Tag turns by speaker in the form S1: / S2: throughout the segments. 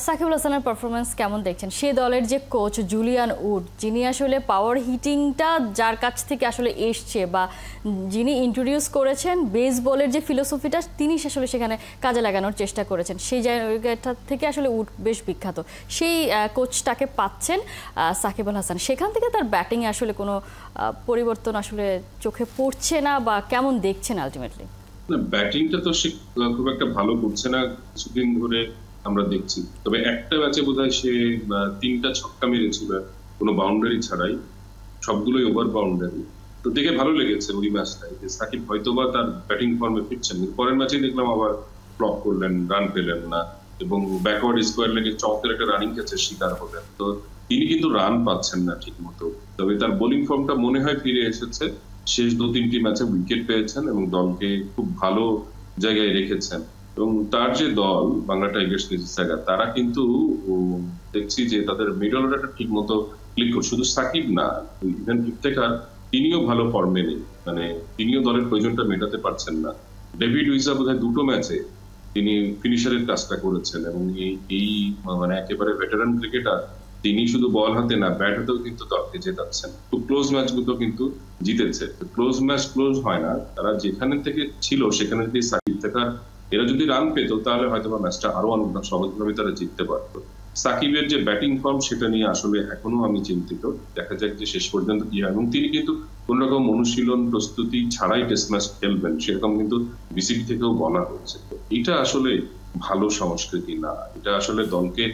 S1: সাকিবুল হাসানের পারফরমেন্স কেমন দেখছেন? সে দলের যে কোচ জুলিয়ান উড, যিনি আসলে পাওয়ার হিটিংটা যার কাছ থেকে আসলে এসছে বা যিনি ইন্ট্রোডিউস করেছেন বেসবলের যে ফিলোসফিটা তিনি আসলে সেখানে কাজে লাগানোর চেষ্টা করেছেন, সেই জায়গাটা থেকে আসলে উড বেশ বিখ্যাত। সেই কোচটাকে পাচ্ছেন সাকিবুল হাসান, সেখান থেকে তার ব্যাটিংয়ে আসলে কোনো পরিবর্তন আসলে চোখে পড়ছে না বা কেমন দেখছেন আলটিমেটলি?
S2: না, ব্যাটিংটা তো সে খুব একটা ভালো করছে না কিছুদিন ধরে আমরা দেখছি। তবে একটা ম্যাচে বোধহয় সে 3টা ছক্কা মেরেছিল কোনো বাউন্ডারি ছাড়াই, সবগুলোই ওভার বাউন্ডারি। তো দেখে ভালো লেগেছে ওই ম্যাচটাই যে সাকিব হয়তোবা তার ব্যাটিং ফর্মে ফিরছেন। পরের ম্যাচে দেখলাম আবার ফ্লপ করলেন, রান পেলেন না এবং ব্যাকওয়ার্ড স্কোয়ার লেগে চমকের একটা রানিং ক্যাচের শিকার হলেন। তো তিনি কিন্তু রান পাচ্ছেন না ঠিক মতো। তবে তার বোলিং ফর্মটা মনে হয় ফিরে এসেছে। শেষ 2-3টি ম্যাচে উইকেট পেয়েছেন এবং দলকে খুব ভালো জায়গায় রেখেছেন। এবং তার যে দল বাংলা টাইগার্স মিসিসাগা, তারা কিন্তু দেখছি যে তাদের মিডল অর্ডারটা ঠিক মতো ক্লিক করছে। শুধু সাকিব না, ইভেন টিপটেকার তিনিও ভালো ফর্মে নেই, মানে তিনিও দলের প্রয়োজনটা মেটাতে পারছেন না। ডেভিড উইজা বোধহয় 2টো ম্যাচে তিনি ফিনিশারের কাজটা করেছেন এবং এই মানে একেবারে ভেটারান ক্রিকেটার, তিনি শুধু বল হাতে না ব্যাট হাতেও কিন্তু দলকে জেতাচ্ছেন। খুব ক্লোজ ম্যাচগুলো কিন্তু জিতেছে। ক্লোজ ম্যাচ ক্লোজ হয় না, তারা যেখানে থেকে ছিল সেখানে যদি সাকিব থেকে এরা যদি রান পেত তাহলে হয়তো বা ম্যাচটা আরো অনেক সহজভাবে তারা জিততে পারতো। সাকিবের যে ব্যাটিং ফর্ম সেটা নিয়ে আসলে এখনো আমি চিন্তিত। দেখা যাক যে শেষ পর্যন্ত কি হয়। এবং তিনি কিন্তু কোন রকম অনুশীলন প্রস্তুতি ছাড়াই টেস্ট ম্যাচ খেলবেন সেরকম কিন্তু বিসিবি থেকেও বলা হচ্ছে। এটা আসলে ভালো সংস্কৃতি না, এটা আসলে দলকে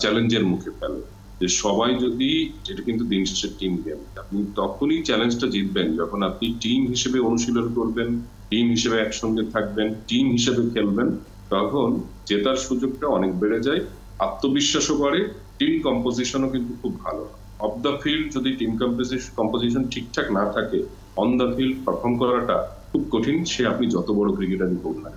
S2: চ্যালেঞ্জের মুখে ফেলে। যে সবাই যদি, এটা কিন্তু দিন শেষে টিম গেম, আপনি তখনই চ্যালেঞ্জটা জিতবেন যখন আপনি টিম হিসেবে অনুশীলন করবেন, টিম হিসেবে একসঙ্গে থাকবেন, টিম হিসেবে খেলবেন। তখন জেতার সুযোগটা অনেক বেড়ে যায়, আত্মবিশ্বাসও বাড়ে, টিম কম্পোজিশনও কিন্তু খুব ভালো। অফ দ্য ফিল্ড যদি টিম কম্পোজিশন ঠিকঠাক না থাকে, অন দ্য ফিল্ড পারফর্ম করাটা খুব কঠিন, সে আপনি যত বড় ক্রিকেটারই হোক না।